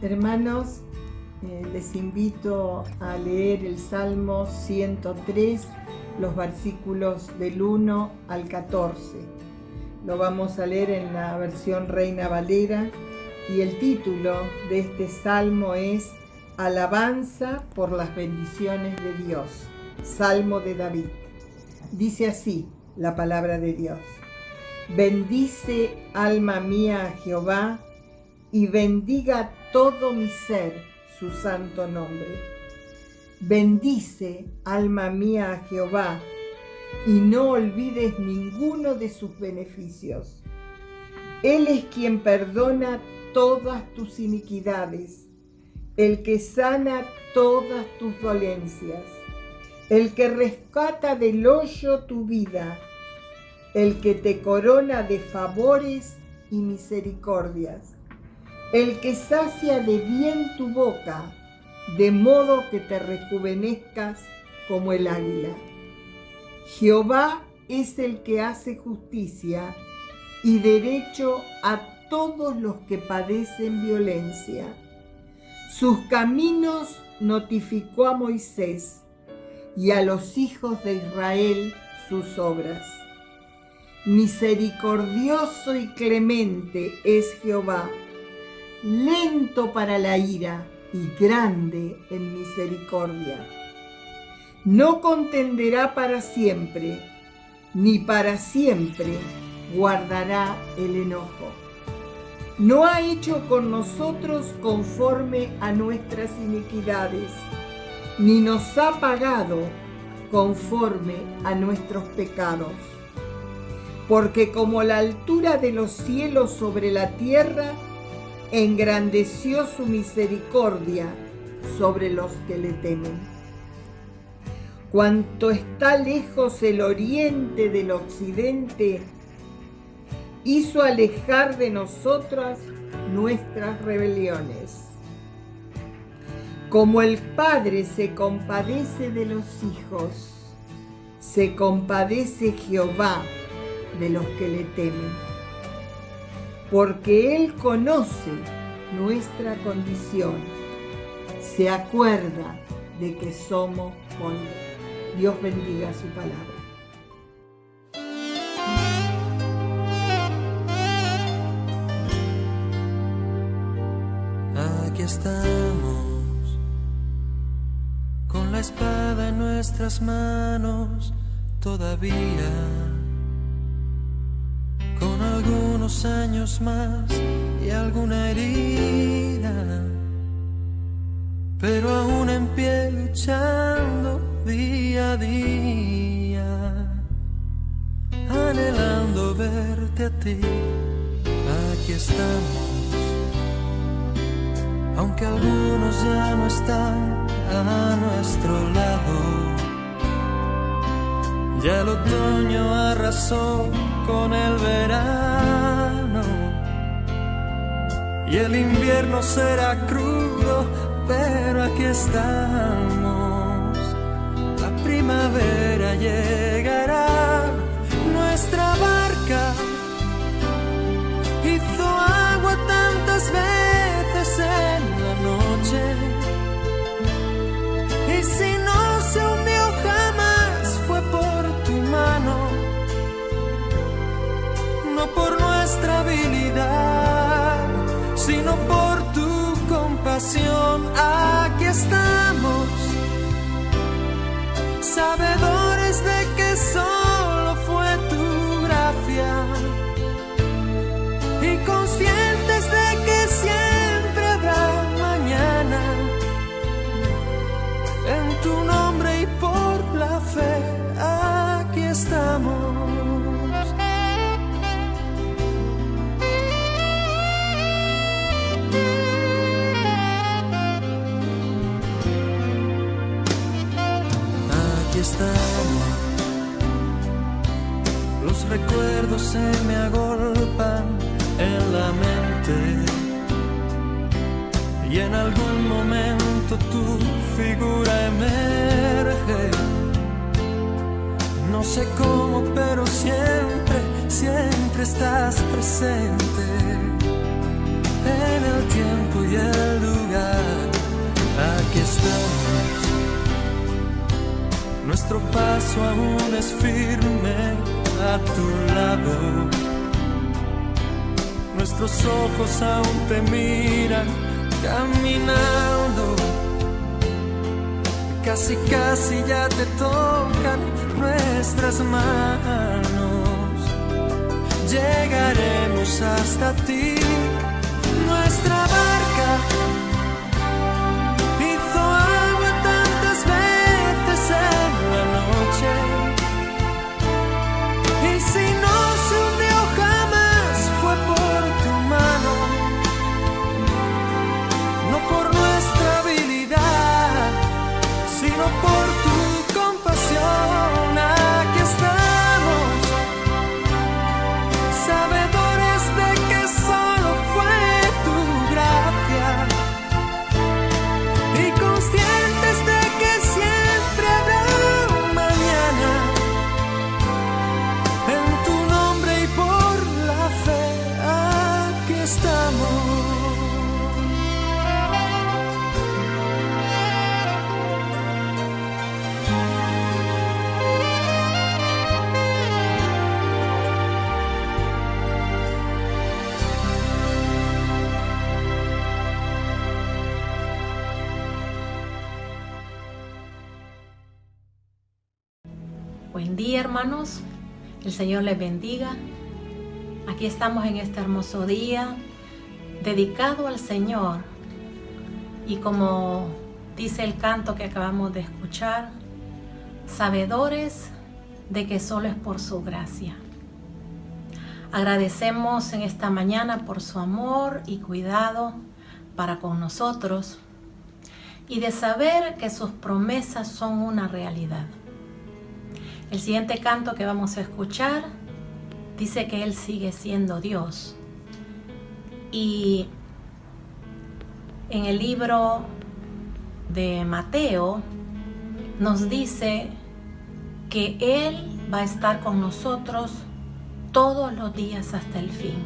Hermanos, les invito a leer el Salmo 103, los versículos del 1 al 14. Lo vamos a leer en la versión Reina Valera y el título de este salmo es Alabanza por las bendiciones de Dios, Salmo de David. Dice así la palabra de Dios: Bendice, alma mía, a Jehová, y bendiga todo mi ser su santo nombre. Bendice, alma mía, a Jehová, y no olvides ninguno de sus beneficios. Él es quien perdona todas tus iniquidades, el que sana todas tus dolencias, el que rescata del hoyo tu vida, el que te corona de favores y misericordias, el que sacia de bien tu boca, de modo que te rejuvenezcas como el águila. Jehová es el que hace justicia y derecho a todos los que padecen violencia. Sus caminos notificó a Moisés y a los hijos de Israel sus obras. Misericordioso y clemente es Jehová, lento para la ira y grande en misericordia. No contenderá para siempre, ni para siempre guardará el enojo. No ha hecho con nosotros conforme a nuestras iniquidades, ni nos ha pagado conforme a nuestros pecados. Porque como la altura de los cielos sobre la tierra, engrandeció su misericordia sobre los que le temen. Cuanto está lejos el oriente del occidente, hizo alejar de nosotras nuestras rebeliones. Como el Padre se compadece de los hijos, se compadece Jehová de los que le temen. Porque Él conoce nuestra condición, se acuerda de que somos polvo. Dios bendiga su palabra. Aquí estamos, con la espada en nuestras manos todavía, con algunos años más y alguna herida, pero aún en pie luchando día a día, anhelando verte a ti. Aquí estamos, aunque algunos ya no están a nuestro lado. Ya el otoño arrasó con el verano y el invierno será crudo, pero aquí estamos. La primavera llegará, nuestra barca hizo agua tantas veces en la noche, y si no se hundió jamás fue por tu mano, no por nuestra habilidad, sino por tu compasión. Aquí estamos, sabedores de que solo fue tu gracia y conscientes de que siempre habrá mañana. En tu nombre y por la fe, aquí estamos. Aquí estamos, los recuerdos se me agolpan en la mente, y en algún momento tu figura emerge. No sé cómo, pero siempre, siempre estás presente en el tiempo y el lugar. paso aún es firme a tu lado. Nuestros ojos aún te miran caminando. Casi, casi ya te tocan nuestras manos. Llegaremos hasta ti. Nuestra barca hizo agua tantas veces en la noche, y si no se hundió jamás fue por tu mano, no por nuestra habilidad, sino por tu compasión. Aquí estamos, sabedores de que solo fue tu gracia, y conscientes de que siempre habrá un mañana. En tu nombre y por la fe, aquí estamos. Buen día, hermanos, el Señor les bendiga. Aquí estamos en este hermoso día dedicado al Señor, y como dice el canto que acabamos de escuchar, sabedores de que solo es por su gracia. Agradecemos en esta mañana por su amor y cuidado para con nosotros, y de saber que sus promesas son una realidad. El siguiente canto que vamos a escuchar dice que Él sigue siendo Dios. Y en el libro de Mateo nos dice que Él va a estar con nosotros todos los días hasta el fin.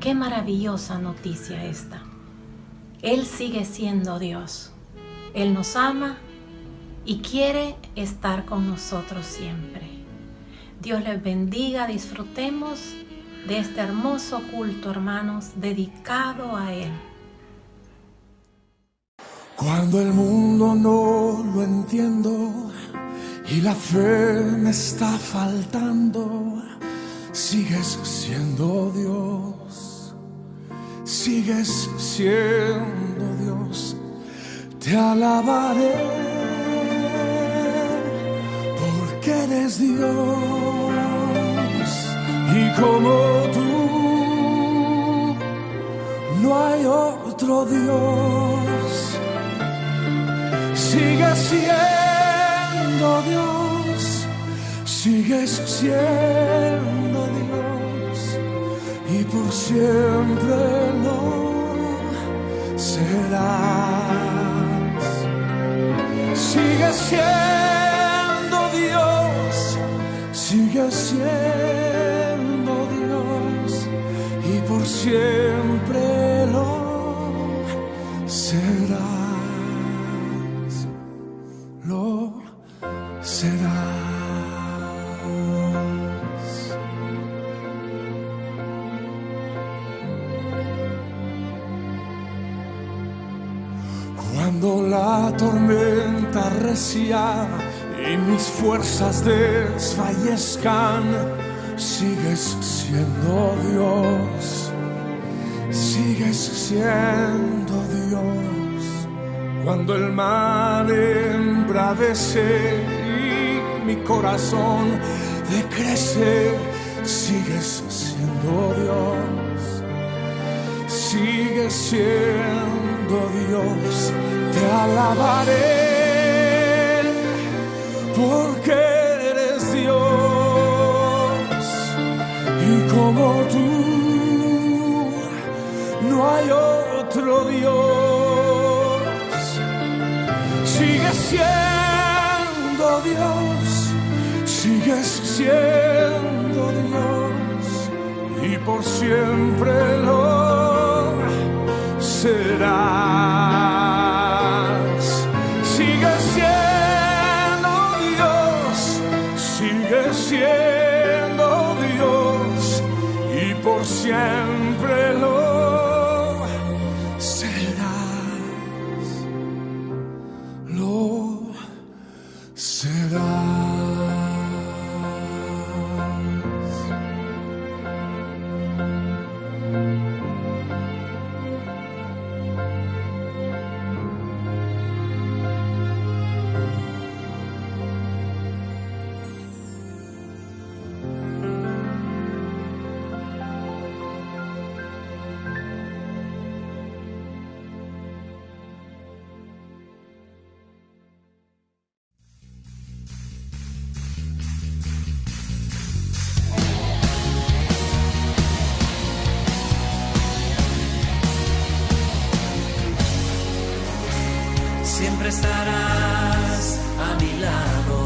Qué maravillosa noticia esta. Él sigue siendo Dios. Él nos ama y quiere estar con nosotros siempre. Dios les bendiga, disfrutemos de este hermoso culto, hermanos, dedicado a Él. Cuando el mundo no lo entiendo y la fe me está faltando, sigues siendo Dios, sigues siendo Dios. Te alabaré porque eres Dios, y como tú no hay otro Dios. Sigues siendo Dios, sigues siendo Dios, y por siempre lo serás. Sigues siendo Dios, sigues siendo Dios, y por siempre lo serás, lo serás. Cuando la tormenta arrecia y mis fuerzas desfallezcan, sigues siendo Dios, sigues siendo Dios. Cuando el mar embravece y mi corazón decrece, sigues siendo Dios, sigues siendo Dios. Te alabaré porque eres Dios, y como tú no hay otro Dios. Sigues siendo Dios, sigues siendo Dios, y por siempre lo serás. Sigues siendo Dios, siempre estarás a mi lado.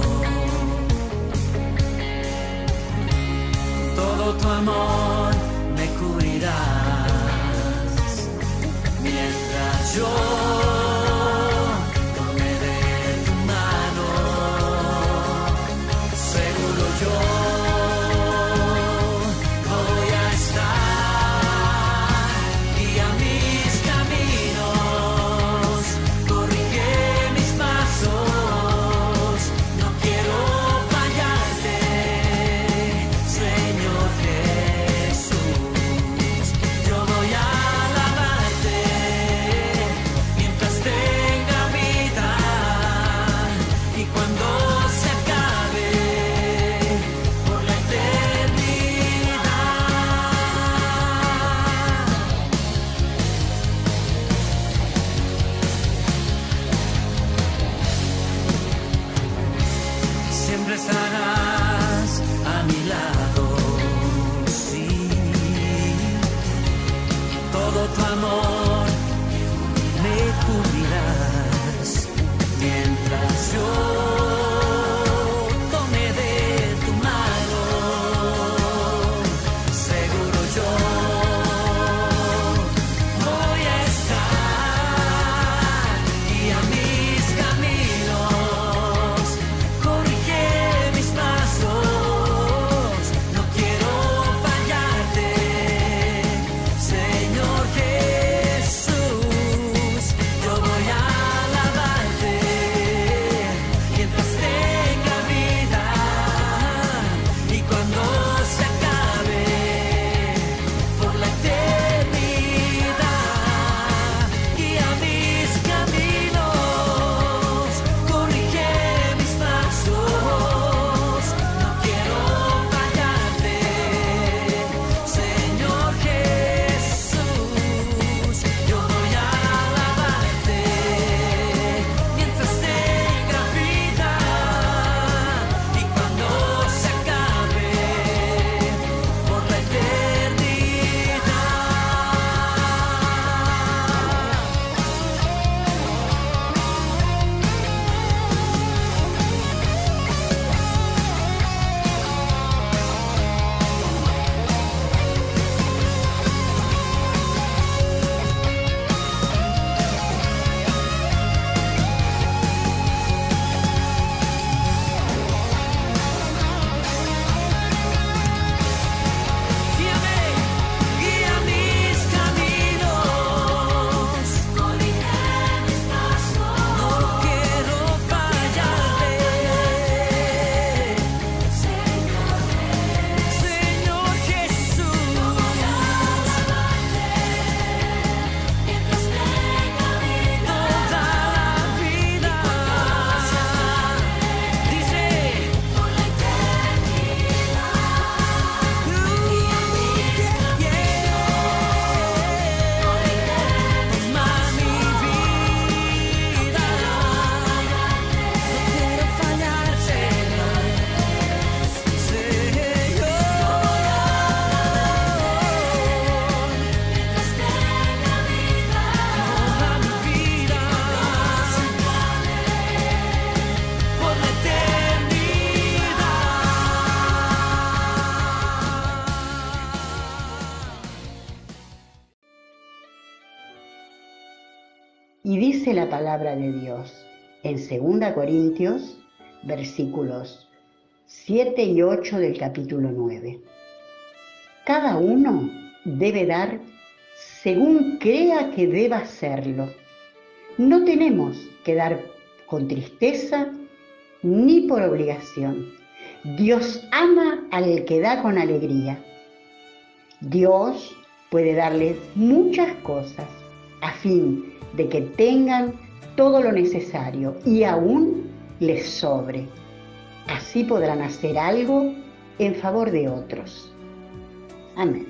Todo tu amor me cubrirás mientras yo tome de tu mano. Seguro yo voy a estar, guía mis caminos, corrige mis pasos. No quiero fallarte, Señor Jesús. Yo voy a alabarte mientras tenga vida, y cuando se acabe por la eternidad. Siempre estarás a mi lado, sí. Todo tu amor me cubrirás mientras yo tome de tu mano. Seguro yo voy a estar, guía mis caminos, corrige mis pasos. No quiero fallarte, Señor Jesús. Yo voy a alabarte mientras tenga vida, y cuando se acabe por la eternidad. Guía mis caminos, corrige mis pasos. No quiero fallarte, Señor Jesús. Yo voy a alabarte mientras tenga vida, y cuando se acabe por la eternidad. Guíame, guía mis caminos, corrige mis pasos. No quiero fallarte, Señor Jesús. Voy a alabarte mientras tenga vida, toda la vida. Dice por la eternidad. Más mi vida, no quiero fallarte, Señor. Mientras tenga vida, toda mi vida, por la eternidad. Y dice la palabra de Dios en 2 Corintios, versículos 7 y 8 del capítulo 9. Cada uno debe dar según crea que deba hacerlo. No tenemos que dar con tristeza ni por obligación. Dios ama al que da con alegría. Dios puede darles muchas cosas a fin de que tengan todo lo necesario y aún les sobre. Así podrán hacer algo en favor de otros. Amén.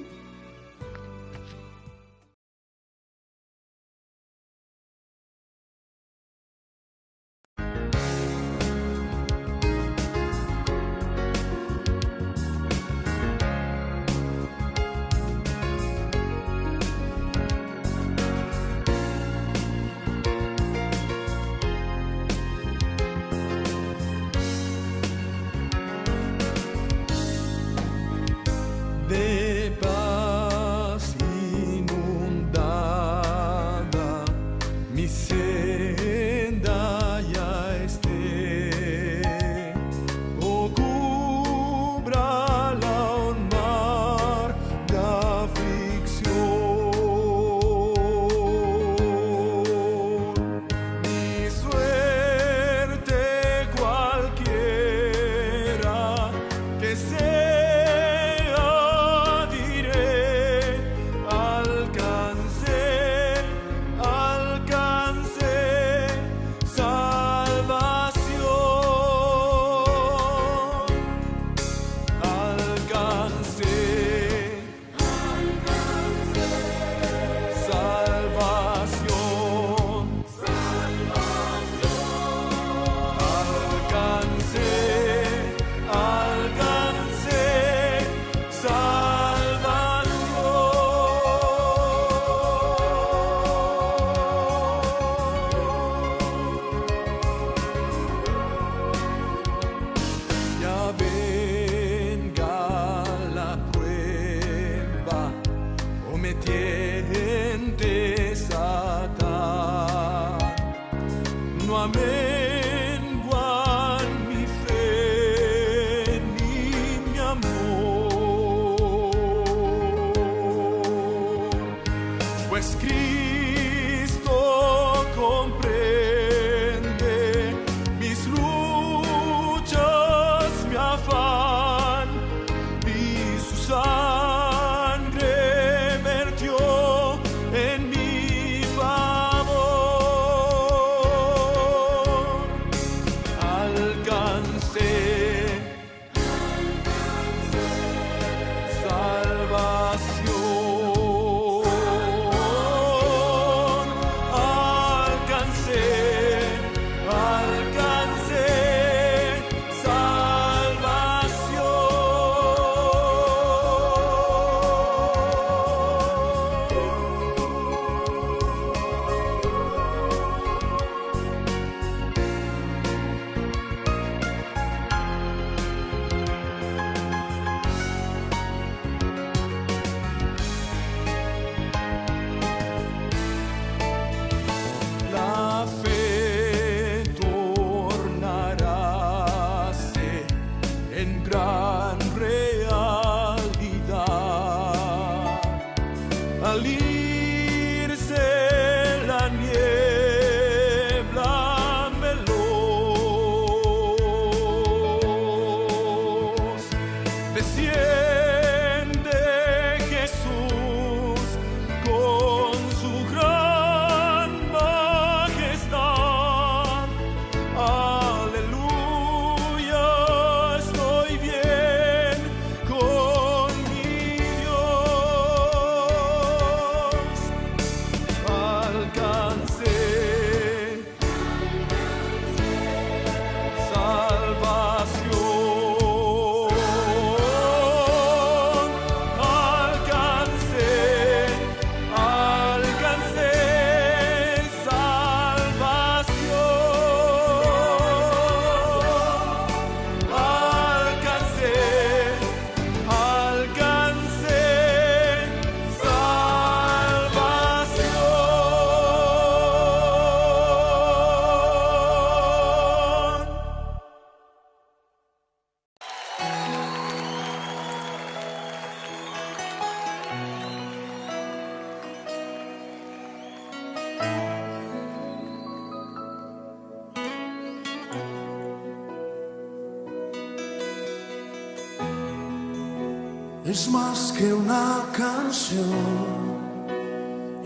Es más que una canción,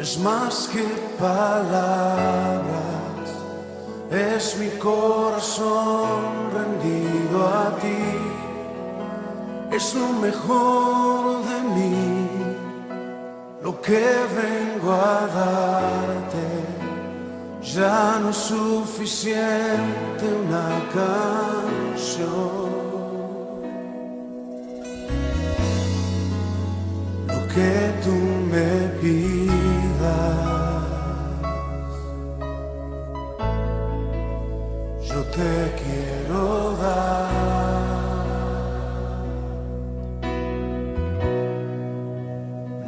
es más que palabras, es mi corazón rendido a ti, es lo mejor de mí, lo que vengo a darte. Ya no es suficiente una canción. Lo que tú me pidas, yo te quiero dar.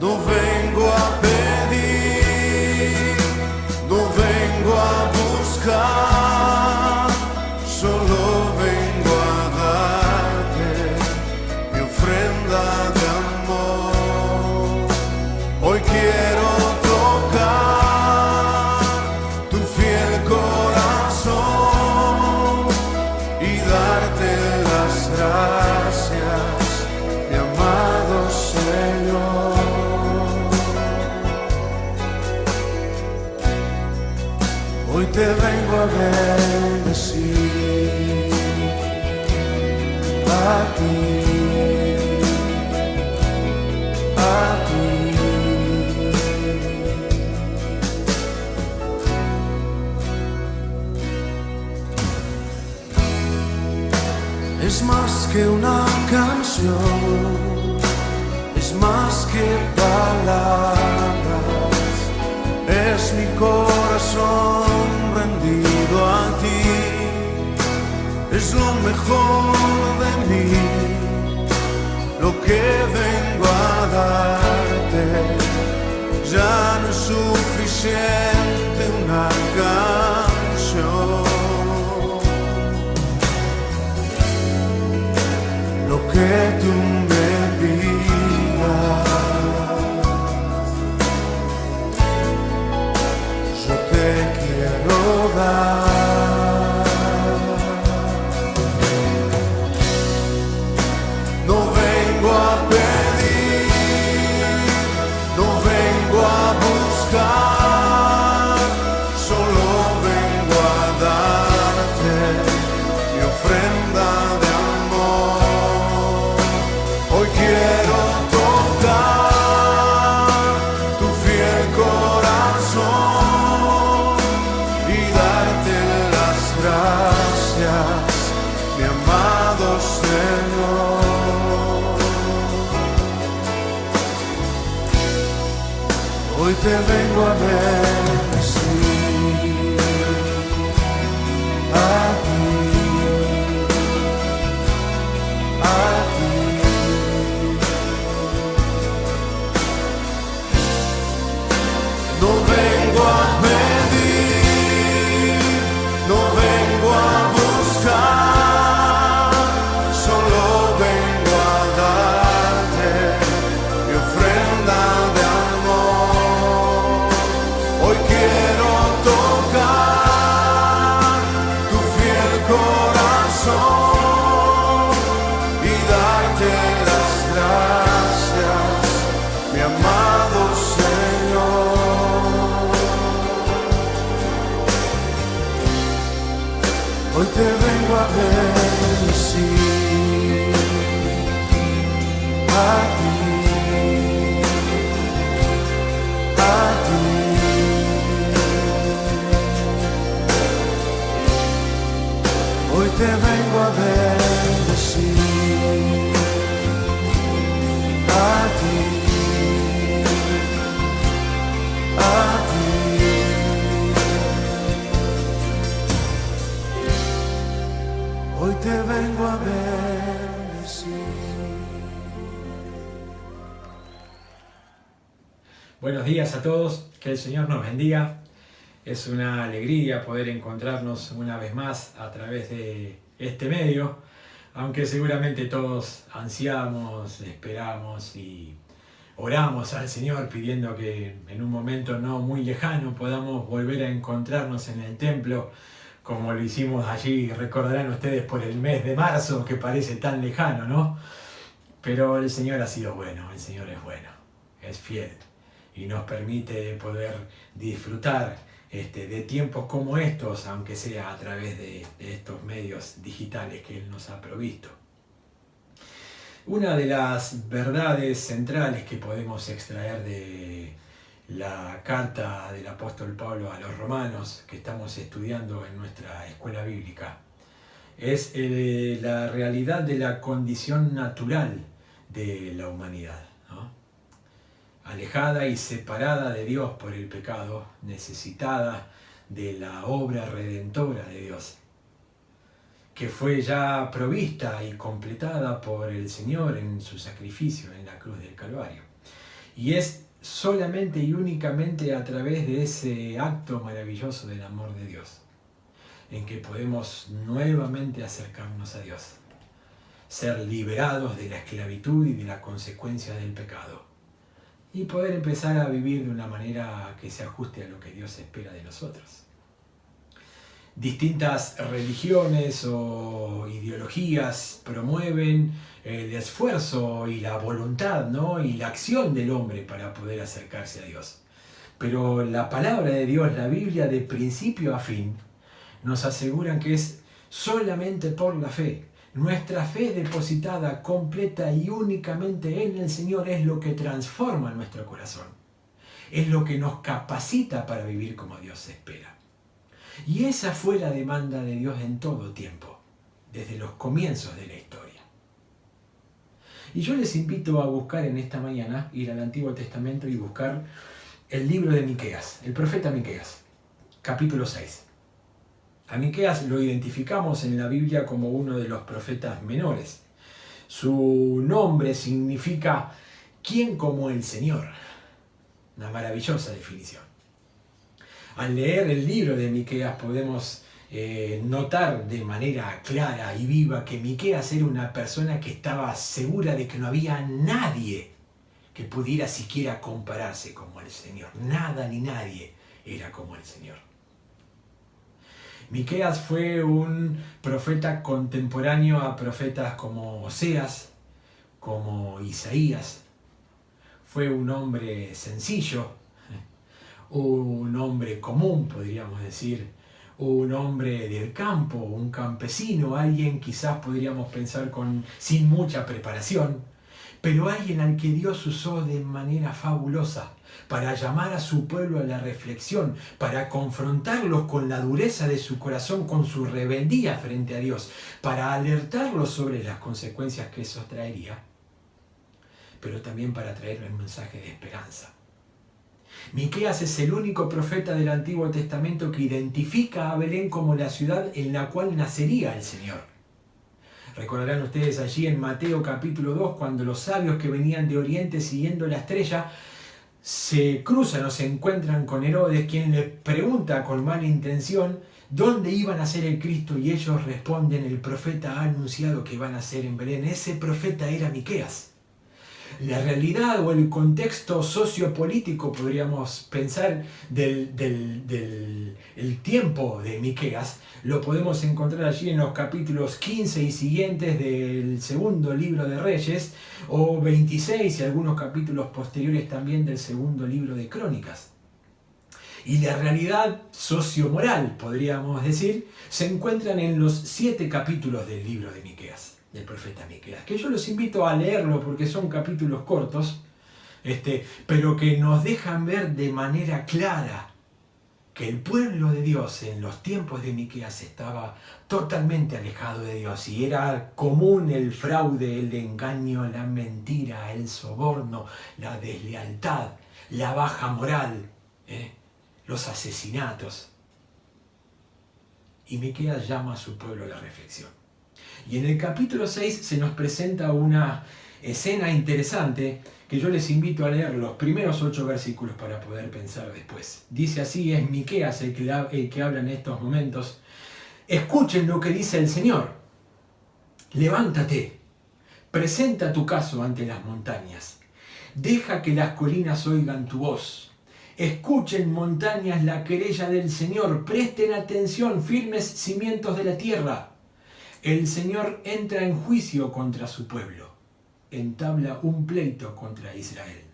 No vengo a pedir, no vengo a buscar, solo vengo a darte mi ofrenda de amor. Hoy quiero tocar tu fiel corazón y darte las gracias, mi amado Señor. Hoy te vengo a bendecir a ti, a ti. Es más que una canción, es más que palabras, es mi corazón rendido a ti, es lo mejor de mí, lo que vengo a darte. Ya no es suficiente una canción. Lo que tú me pidas, yo te quiero dar. No vengo a pedir, no vengo a buscar, solo vengo a darte mi ofrenda de amor. Hoy quiero tocar tu fiel corazón y darte las gracias, mi amado Señor. Hoy te vengo a bendecir a ti, a ti. No vengo a pedir, no vengo a buscar, solo vengo a darte mi ofrenda de amor. Hoy quiero tocar tu fiel corazón y darte las gracias, mi amado Señor. Hoy te vengo a bendecir a ti, a ti. Hoy te vengo a bendecir a ti, a ti. Hoy te vengo a bendecir. Buenos días a todos, que el Señor nos bendiga. Es una alegría poder encontrarnos una vez más a través de este medio, aunque seguramente todos ansiamos, esperamos y oramos al Señor pidiendo que en un momento no muy lejano podamos volver a encontrarnos en el templo como lo hicimos allí, recordarán ustedes, por el mes de marzo, que parece tan lejano, ¿no? Pero el Señor ha sido bueno, el Señor es bueno, es fiel y nos permite poder disfrutar de tiempos como estos, aunque sea a través de estos medios digitales que Él nos ha provisto. Una de las verdades centrales que podemos extraer de la carta del apóstol Pablo a los romanos que estamos estudiando en nuestra escuela bíblica es la realidad de la condición natural de la humanidad, ¿no? Alejada y separada de Dios por el pecado, necesitada de la obra redentora de Dios, que fue ya provista y completada por el Señor en su sacrificio en la cruz del Calvario. Y es solamente y únicamente a través de ese acto maravilloso del amor de Dios en que podemos nuevamente acercarnos a Dios, ser liberados de la esclavitud y de la consecuencia del pecado, y poder empezar a vivir de una manera que se ajuste a lo que Dios espera de nosotros. Distintas religiones o ideologías promueven el esfuerzo y la voluntad, ¿no? Y la acción del hombre para poder acercarse a Dios. Pero la palabra de Dios, la Biblia, de principio a fin, nos aseguran que es solamente por la fe. Nuestra fe depositada completa y únicamente en el Señor es lo que transforma nuestro corazón. Es lo que nos capacita para vivir como Dios espera. Y esa fue la demanda de Dios en todo tiempo, desde los comienzos de la historia. Y yo les invito a buscar en esta mañana, ir al Antiguo Testamento y buscar el libro de Miqueas, el profeta Miqueas, capítulo 6. A Miqueas lo identificamos en la Biblia como uno de los profetas menores. Su nombre significa ¿quién como el Señor? Una maravillosa definición. Al leer el libro de Miqueas podemos notar de manera clara y viva que Miqueas era una persona que estaba segura de que no había nadie que pudiera siquiera compararse como el Señor. Nada ni nadie era como el Señor. Miqueas fue un profeta contemporáneo a profetas como Oseas, como Isaías. Fue un hombre sencillo, un hombre común, podríamos decir, un hombre del campo, un campesino, alguien quizás podríamos pensar sin mucha preparación, pero alguien al que Dios usó de manera fabulosa para llamar a su pueblo a la reflexión, para confrontarlos con la dureza de su corazón, con su rebeldía frente a Dios, para alertarlos sobre las consecuencias que eso traería, pero también para traerles un mensaje de esperanza. Miqueas es el único profeta del Antiguo Testamento que identifica a Belén como la ciudad en la cual nacería el Señor. Recordarán ustedes allí en Mateo capítulo 2, cuando los sabios que venían de Oriente siguiendo la estrella se cruzan o se encuentran con Herodes, quien les pregunta con mala intención dónde iban a ser el Cristo, y ellos responden: el profeta ha anunciado que van a ser en Belén. Ese profeta era Miqueas. La realidad o el contexto sociopolítico, podríamos pensar, el tiempo de Miqueas, lo podemos encontrar allí en los capítulos 15 y siguientes del segundo libro de Reyes, o 26 y algunos capítulos posteriores también del segundo libro de Crónicas. Y la realidad sociomoral, podríamos decir, se encuentran en los 7 capítulos del libro de Miqueas, del profeta Miqueas, que yo los invito a leerlo porque son capítulos cortos, pero que nos dejan ver de manera clara que el pueblo de Dios en los tiempos de Miqueas estaba totalmente alejado de Dios, y era común el fraude, el engaño, la mentira, el soborno, la deslealtad, la baja moral, los asesinatos. Y Miqueas llama a su pueblo a la reflexión. Y en el capítulo 6 se nos presenta una escena interesante que yo les invito a leer los primeros 8 versículos para poder pensar después. Dice así, es Miqueas el que habla en estos momentos: escuchen lo que dice el Señor. Levántate, presenta tu caso ante las montañas. Deja que las colinas oigan tu voz. Escuchen, montañas, la querella del Señor. Presten atención, firmes cimientos de la tierra. El Señor entra en juicio contra su pueblo. entabla un pleito contra Israel.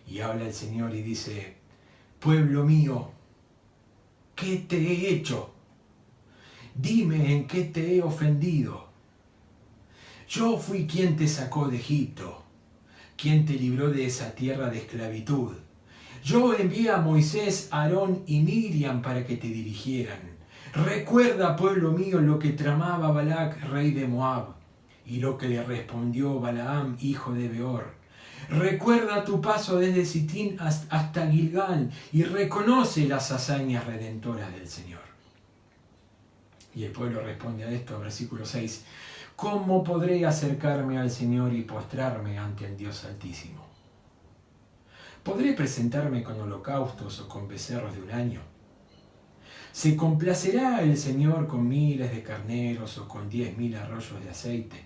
Y habla el Señor y dice: pueblo mío, ¿qué te he hecho? Dime en qué te he ofendido. Yo fui quien te sacó de Egipto, quien te libró de esa tierra de esclavitud. Yo envié a Moisés, Aarón y Miriam para que te dirigieran. Recuerda, pueblo mío, lo que tramaba Balac, rey de Moab, y lo que le respondió Balaam, hijo de Beor. Recuerda tu paso desde Sitín hasta Gilgal y reconoce las hazañas redentoras del Señor. Y el pueblo responde a esto, versículo 6. ¿Cómo podré acercarme al Señor y postrarme ante el Dios Altísimo? ¿Podré presentarme con holocaustos o con becerros de un año? ¿Se complacerá el Señor con miles de carneros o con 10.000 arroyos de aceite?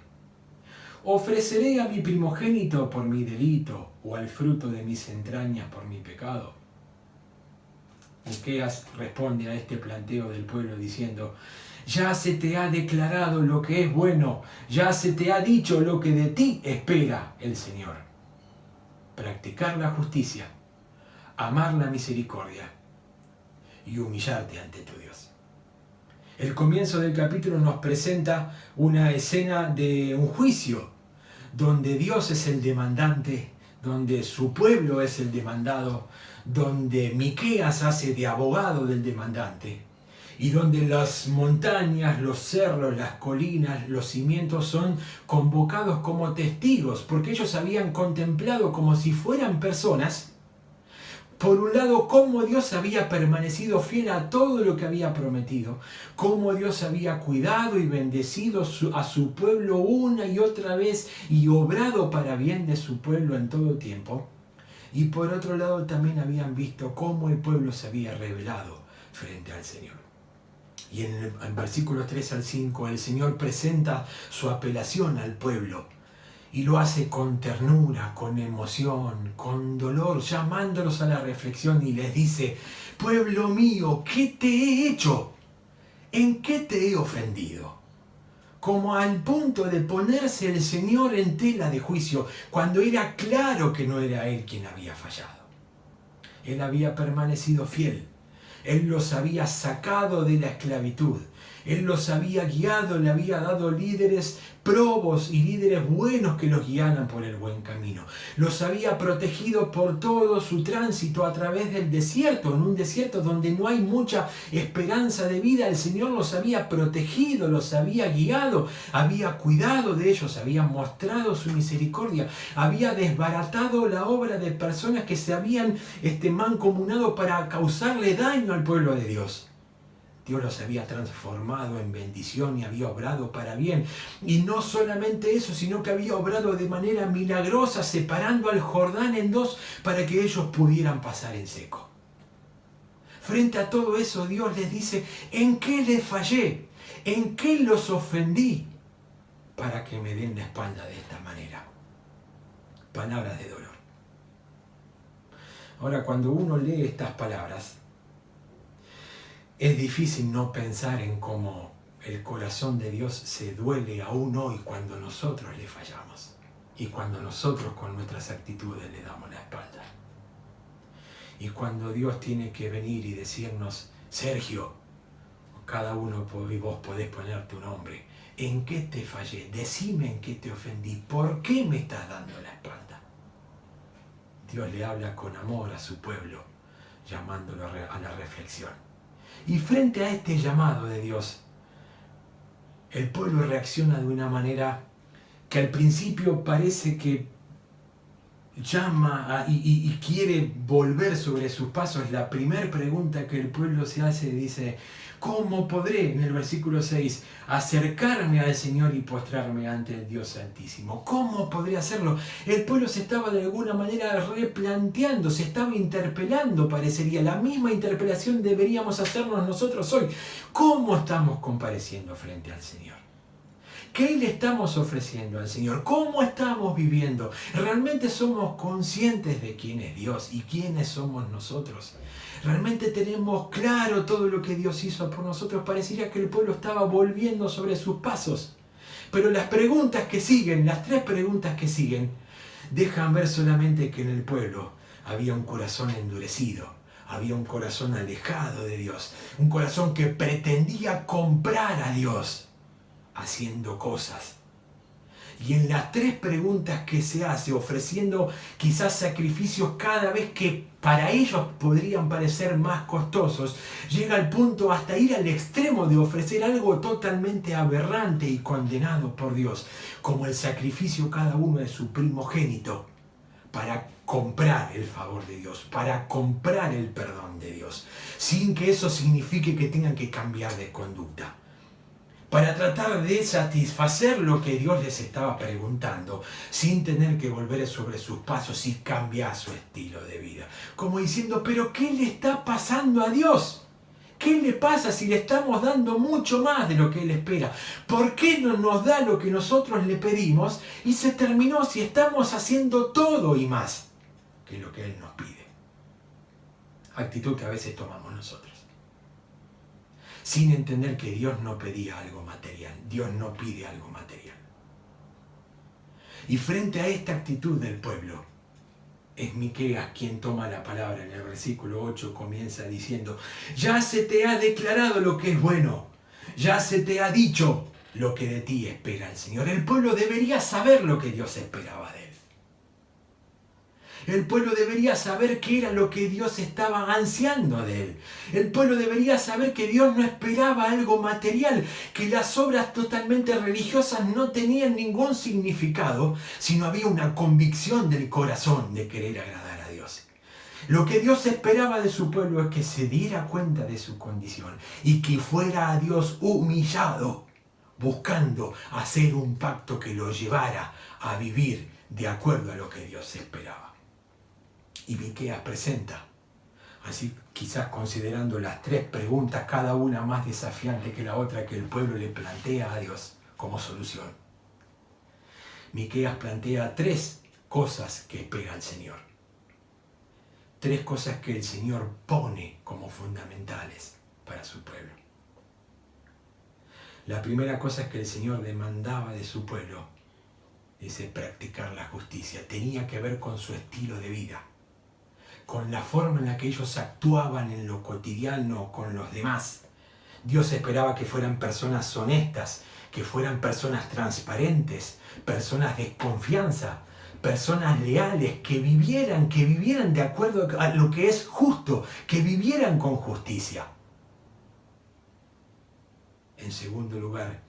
¿Ofreceré a mi primogénito por mi delito o al fruto de mis entrañas por mi pecado? Miqueas responde a este planteo del pueblo diciendo: ya se te ha declarado lo que es bueno, ya se te ha dicho lo que de ti espera el Señor. Practicar la justicia, amar la misericordia y humillarte ante tu Dios. El comienzo del capítulo nos presenta una escena de un juicio, donde Dios es el demandante, donde su pueblo es el demandado, donde Miqueas hace de abogado del demandante, y donde las montañas, los cerros, las colinas, los cimientos son convocados como testigos, porque ellos habían contemplado como si fueran personas, por un lado, cómo Dios había permanecido fiel a todo lo que había prometido, cómo Dios había cuidado y bendecido a su pueblo una y otra vez y obrado para bien de su pueblo en todo tiempo. Y por otro lado también habían visto cómo el pueblo se había rebelado frente al Señor. Y en versículos 3 al 5 el Señor presenta su apelación al pueblo. Y lo hace con ternura, con emoción, con dolor, llamándolos a la reflexión y les dice: pueblo mío, ¿qué te he hecho? ¿En qué te he ofendido? Como al punto de ponerse el Señor en tela de juicio, cuando era claro que no era Él quien había fallado. Él había permanecido fiel. Él los había sacado de la esclavitud. Él los había guiado, le había dado líderes probos y líderes buenos que los guiaran por el buen camino. Los había protegido por todo su tránsito a través del desierto, en un desierto donde no hay mucha esperanza de vida. El Señor los había protegido, los había guiado, había cuidado de ellos, había mostrado su misericordia, había desbaratado la obra de personas que se habían mancomunado para causarle daño al pueblo de Dios. Dios los había transformado en bendición y había obrado para bien. Y no solamente eso, sino que había obrado de manera milagrosa, separando al Jordán en dos para que ellos pudieran pasar en seco. Frente a todo eso, Dios les dice: ¿en qué les fallé? ¿En qué los ofendí? Para que me den la espalda de esta manera. Palabras de dolor. Ahora, cuando uno lee estas palabras, es difícil no pensar en cómo el corazón de Dios se duele aún hoy cuando nosotros le fallamos y cuando nosotros con nuestras actitudes le damos la espalda. Y cuando Dios tiene que venir y decirnos: Sergio, cada uno y vos podés poner tu nombre, ¿en qué te fallé? Decime en qué te ofendí, ¿por qué me estás dando la espalda? Dios le habla con amor a su pueblo, llamándolo a la reflexión. Y frente a este llamado de Dios, el pueblo reacciona de una manera que al principio parece que llama y quiere volver sobre sus pasos. La primera pregunta que el pueblo se hace dice: ¿cómo podré, en el versículo 6, acercarme al Señor y postrarme ante el Dios Altísimo? ¿Cómo podré hacerlo? El pueblo se estaba de alguna manera replanteando, se estaba interpelando, parecería. La misma interpelación deberíamos hacernos nosotros hoy. ¿Cómo estamos compareciendo frente al Señor? ¿Qué le estamos ofreciendo al Señor? ¿Cómo estamos viviendo? ¿Realmente somos conscientes de quién es Dios y quiénes somos nosotros? ¿Realmente tenemos claro todo lo que Dios hizo por nosotros? Parecería que el pueblo estaba volviendo sobre sus pasos. Pero las preguntas que siguen, las 3 preguntas que siguen, dejan ver solamente que en el pueblo había un corazón endurecido, había un corazón alejado de Dios, un corazón que pretendía comprar a Dios haciendo cosas. Y en las 3 preguntas que se hace, ofreciendo quizás sacrificios cada vez que para ellos podrían parecer más costosos, llega al punto hasta ir al extremo de ofrecer algo totalmente aberrante y condenado por Dios, como el sacrificio cada uno de su primogénito, para comprar el favor de Dios, para comprar el perdón de Dios, sin que eso signifique que tengan que cambiar de conducta. Para tratar de satisfacer lo que Dios les estaba preguntando, sin tener que volver sobre sus pasos y cambiar su estilo de vida. Como diciendo, ¿pero qué le está pasando a Dios? ¿Qué le pasa si le estamos dando mucho más de lo que Él espera? ¿Por qué no nos da lo que nosotros le pedimos y se terminó si estamos haciendo todo y más que lo que Él nos pide? Actitud que a veces tomamos nosotros, sin entender que Dios no pedía algo material. Dios no pide algo material. Y frente a esta actitud del pueblo, es Miqueas quien toma la palabra. En el versículo 8 comienza diciendo, ya se te ha declarado lo que es bueno, ya se te ha dicho lo que de ti espera el Señor. El pueblo debería saber lo que Dios esperaba de él. El pueblo debería saber qué era lo que Dios estaba ansiando de él. El pueblo debería saber que Dios no esperaba algo material, que las obras totalmente religiosas no tenían ningún significado, sino había una convicción del corazón de querer agradar a Dios. Lo que Dios esperaba de su pueblo es que se diera cuenta de su condición y que fuera a Dios humillado, buscando hacer un pacto que lo llevara a vivir de acuerdo a lo que Dios esperaba. Y Miqueas presenta, así quizás considerando las 3 preguntas, cada una más desafiante que la otra, que el pueblo le plantea a Dios como solución. Miqueas plantea 3 cosas que espera el Señor. 3 cosas que el Señor pone como fundamentales para su pueblo. La primera cosa es que el Señor demandaba de su pueblo, dice, practicar la justicia. Tenía que ver con su estilo de vida, con la forma en la que ellos actuaban en lo cotidiano con los demás. Dios esperaba que fueran personas honestas, que fueran personas transparentes, personas de confianza, personas leales, que vivieran de acuerdo a lo que es justo, que vivieran con justicia. En segundo lugar,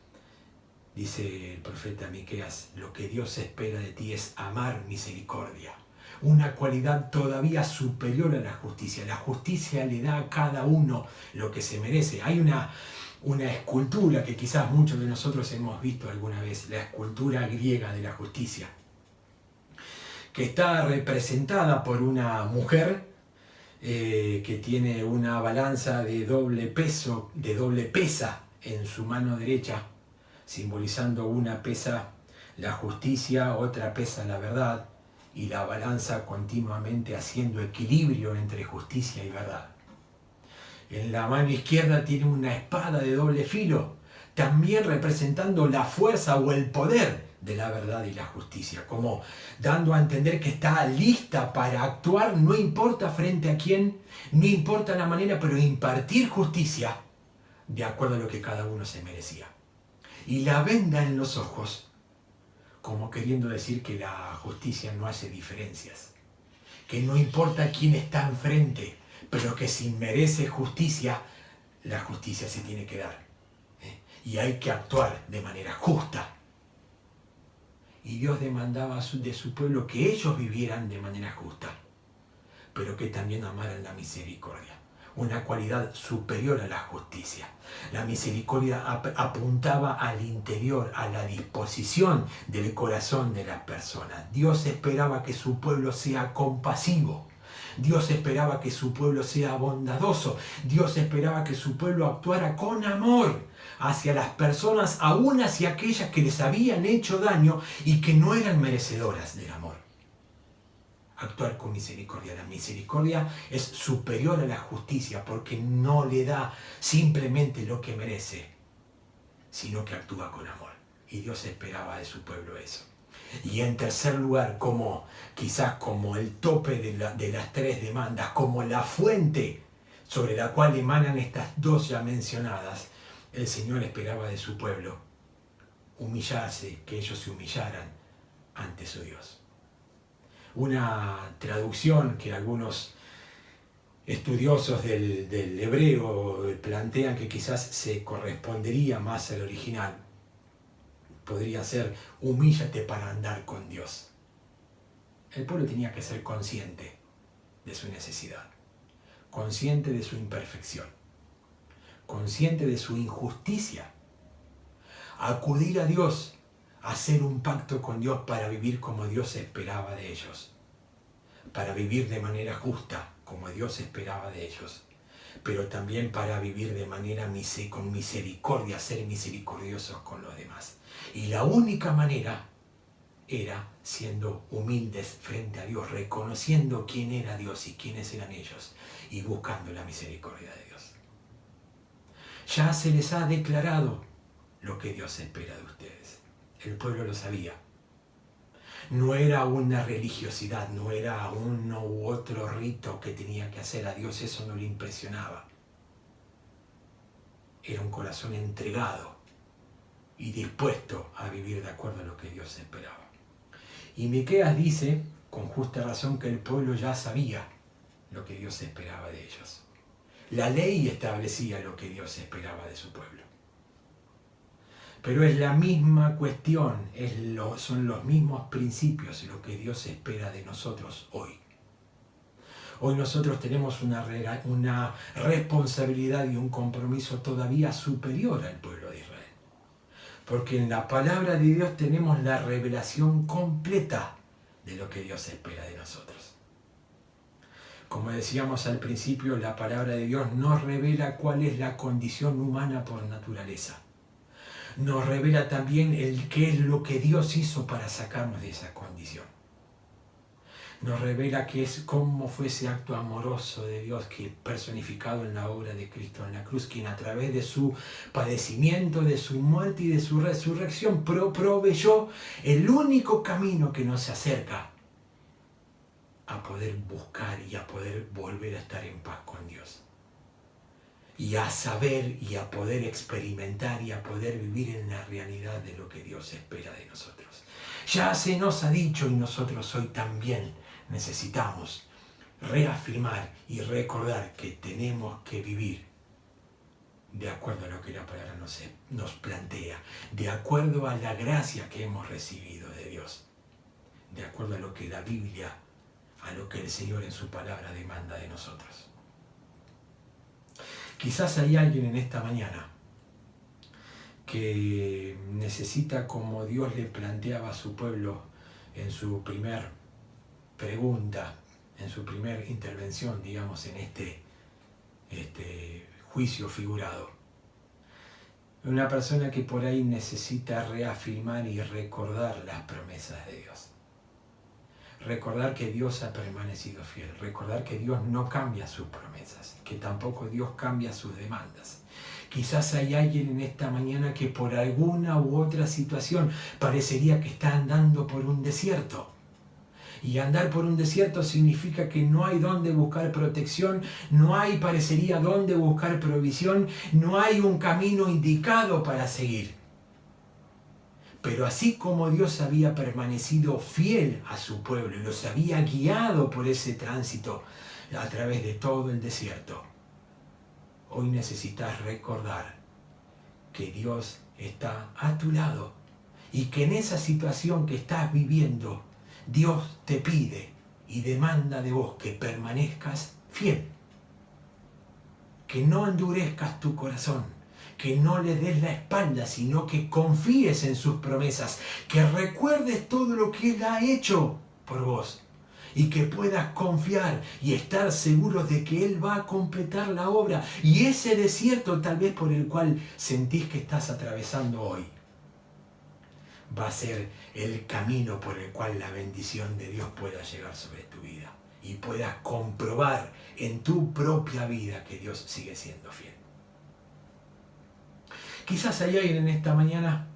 dice el profeta Miqueas, lo que Dios espera de ti es amar misericordia. Una cualidad todavía superior a la justicia. La justicia le da a cada uno lo que se merece. Hay una escultura que quizás muchos de nosotros hemos visto alguna vez, la escultura griega de la justicia, que está representada por una mujer que tiene una balanza de doble peso, de doble pesa en su mano derecha, simbolizando una pesa la justicia, otra pesa la verdad, y la balanza continuamente haciendo equilibrio entre justicia y verdad. En la mano izquierda tiene una espada de doble filo, también representando la fuerza o el poder de la verdad y la justicia, como dando a entender que está lista para actuar, no importa frente a quién, no importa la manera, pero impartir justicia de acuerdo a lo que cada uno se merecía. Y la venda en los ojos, como queriendo decir que la justicia no hace diferencias, que no importa quién está enfrente, pero que si merece justicia, la justicia se tiene que dar. Y hay que actuar de manera justa. Y Dios demandaba de su pueblo que ellos vivieran de manera justa, pero que también amaran la misericordia, una cualidad superior a la justicia. La misericordia apuntaba al interior, a la disposición del corazón de la persona. Dios esperaba que su pueblo sea compasivo. Dios esperaba que su pueblo sea bondadoso. Dios esperaba que su pueblo actuara con amor hacia las personas, aún hacia aquellas que les habían hecho daño y que no eran merecedoras del amor. Actuar con misericordia. La misericordia es superior a la justicia porque no le da simplemente lo que merece, sino que actúa con amor Y Dios esperaba de su pueblo eso. Y en tercer lugar, quizás como el tope de las tres demandas, como la fuente sobre la cual emanan estas dos ya mencionadas, el Señor esperaba de su pueblo humillarse, que ellos se humillaran ante su Dios. Una traducción que algunos estudiosos del hebreo plantean que quizás se correspondería más al original, podría ser: humíllate para andar con Dios. El pueblo tenía que ser consciente de su necesidad, consciente de su imperfección, consciente de su injusticia, acudir a Dios, hacer un pacto con Dios para vivir como Dios esperaba de ellos, para vivir de manera justa como Dios esperaba de ellos, pero también para vivir de manera con misericordia, ser misericordiosos con los demás. Y la única manera era siendo humildes frente a Dios, reconociendo quién era Dios y quiénes eran ellos, y buscando la misericordia de Dios. Ya se les ha declarado lo que Dios espera de ustedes. El pueblo lo sabía. No era una religiosidad, no era uno u otro rito que tenía que hacer. A Dios eso no le impresionaba. Era un corazón entregado y dispuesto a vivir de acuerdo a lo que Dios esperaba. Y Miqueas dice, con justa razón, que el pueblo ya sabía lo que Dios esperaba de ellos. La ley establecía lo que Dios esperaba de su pueblo. Pero es la misma cuestión, son los mismos principios lo que Dios espera de nosotros hoy. Hoy nosotros tenemos una responsabilidad y un compromiso todavía superior al pueblo de Israel. Porque en la palabra de Dios tenemos la revelación completa de lo que Dios espera de nosotros. Como decíamos al principio, la palabra de Dios nos revela cuál es la condición humana por naturaleza. Nos revela también qué es lo que Dios hizo para sacarnos de esa condición. Nos revela cómo fue ese acto amoroso de Dios que personificado en la obra de Cristo en la cruz, quien a través de su padecimiento, de su muerte y de su resurrección proveyó el único camino que nos acerca a poder buscar y a poder volver a estar en paz con Dios. Y a saber y a poder experimentar y a poder vivir en la realidad de lo que Dios espera de nosotros. Ya se nos ha dicho, y nosotros hoy también necesitamos reafirmar y recordar que tenemos que vivir de acuerdo a lo que la palabra nos plantea, de acuerdo a la gracia que hemos recibido de Dios, de acuerdo a lo que la Biblia, a lo que el Señor en su palabra demanda de nosotros. Quizás hay alguien en esta mañana que necesita, como Dios le planteaba a su pueblo en su primer pregunta, en su primer intervención, digamos, en este juicio figurado. Una persona que por ahí necesita reafirmar y recordar las promesas de Dios. Recordar que Dios ha permanecido fiel, recordar que Dios no cambia sus promesas, que tampoco Dios cambia sus demandas. Quizás hay alguien en esta mañana que por alguna u otra situación parecería que está andando por un desierto. Y andar por un desierto significa que no hay dónde buscar protección, parecería dónde buscar provisión, no hay un camino indicado para seguir. Pero así como Dios había permanecido fiel a su pueblo y los había guiado por ese tránsito a través de todo el desierto, hoy necesitas recordar que Dios está a tu lado y que en esa situación que estás viviendo, Dios te pide y demanda de vos que permanezcas fiel, que no endurezcas tu corazón, que no le des la espalda, sino que confíes en sus promesas, que recuerdes todo lo que Él ha hecho por vos y que puedas confiar y estar seguros de que Él va a completar la obra. Y ese desierto tal vez por el cual sentís que estás atravesando hoy va a ser el camino por el cual la bendición de Dios pueda llegar sobre tu vida y puedas comprobar en tu propia vida que Dios sigue siendo fiel. Quizás hay alguien en esta mañana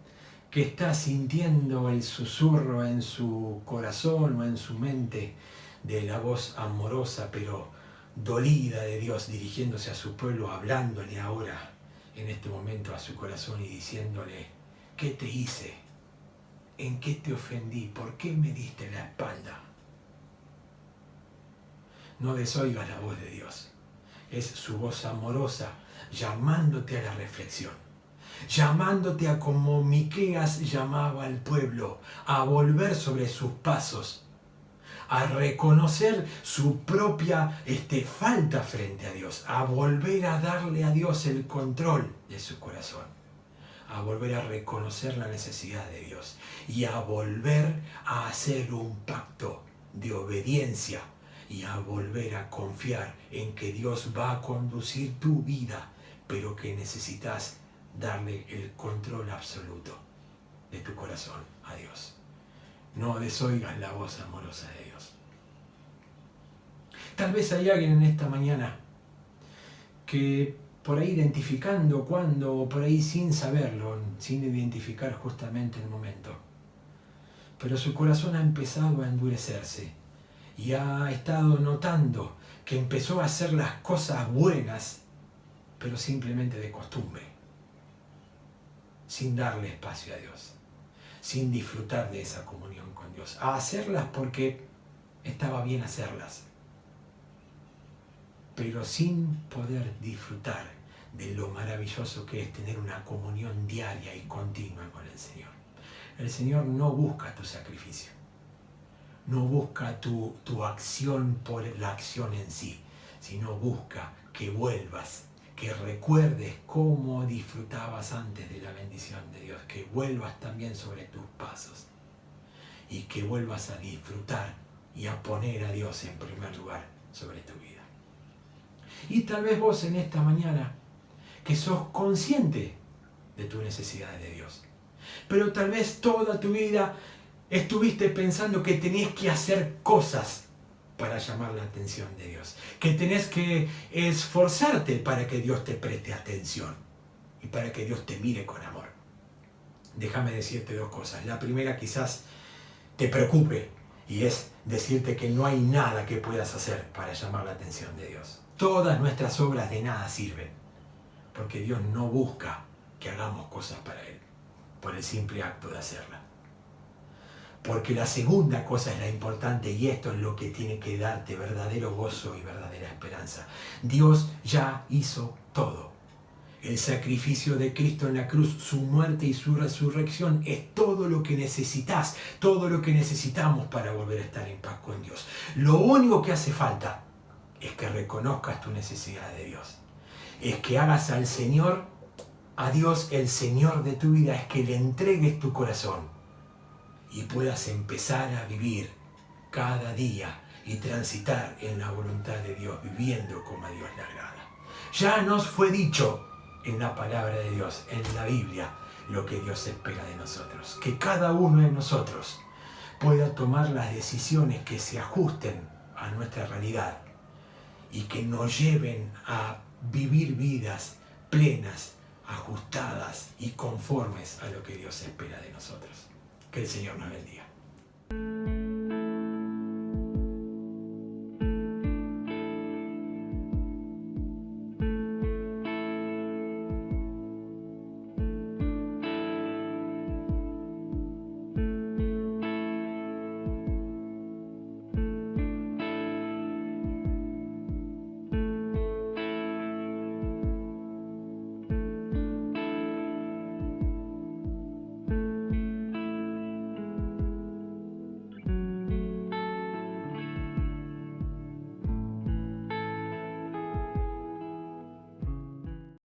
que está sintiendo el susurro en su corazón o en su mente de la voz amorosa pero dolida de Dios dirigiéndose a su pueblo, hablándole ahora en este momento a su corazón y diciéndole: ¿qué te hice? ¿En qué te ofendí? ¿Por qué me diste la espalda? No desoigas la voz de Dios. Es su voz amorosa llamándote a la reflexión, llamándote a como Miqueas llamaba al pueblo, a volver sobre sus pasos, a reconocer su propia falta frente a Dios, a volver a darle a Dios el control de su corazón, a volver a reconocer la necesidad de Dios y a volver a hacer un pacto de obediencia y a volver a confiar en que Dios va a conducir tu vida, pero que necesitas darle el control absoluto de tu corazón a Dios. No desoigas la voz amorosa de Dios. Tal vez hay alguien en esta mañana que por ahí identificando cuándo, o por ahí sin saberlo, sin identificar justamente el momento, pero su corazón ha empezado a endurecerse y ha estado notando que empezó a hacer las cosas buenas, pero simplemente de costumbre, sin darle espacio a Dios, sin disfrutar de esa comunión con Dios, a hacerlas porque estaba bien hacerlas, pero sin poder disfrutar de lo maravilloso que es tener una comunión diaria y continua con el Señor. El Señor no busca tu sacrificio, no busca tu acción por la acción en sí, sino busca que vuelvas, que recuerdes cómo disfrutabas antes de la bendición de Dios, que vuelvas también sobre tus pasos y que vuelvas a disfrutar y a poner a Dios en primer lugar sobre tu vida. Y tal vez vos en esta mañana, que sos consciente de tu necesidad de Dios, pero tal vez toda tu vida estuviste pensando que tenías que hacer cosas para llamar la atención de Dios, que tenés que esforzarte para que Dios te preste atención y para que Dios te mire con amor. Déjame decirte dos cosas. La primera quizás te preocupe y es decirte que no hay nada que puedas hacer para llamar la atención de Dios. Todas nuestras obras de nada sirven, porque Dios no busca que hagamos cosas para Él por el simple acto de hacerla. Porque la segunda cosa es la importante, y esto es lo que tiene que darte verdadero gozo y verdadera esperanza. Dios ya hizo todo. El sacrificio de Cristo en la cruz, su muerte y su resurrección es todo lo que necesitas, todo lo que necesitamos para volver a estar en paz con Dios. Lo único que hace falta es que reconozcas tu necesidad de Dios. Es que hagas al Señor, a Dios el Señor de tu vida, es que le entregues tu corazón y puedas empezar a vivir cada día y transitar en la voluntad de Dios, viviendo como a Dios le agrada. Ya nos fue dicho en la palabra de Dios, en la Biblia, lo que Dios espera de nosotros. Que cada uno de nosotros pueda tomar las decisiones que se ajusten a nuestra realidad y que nos lleven a vivir vidas plenas, ajustadas y conformes a lo que Dios espera de nosotros. Que el Señor nos bendiga.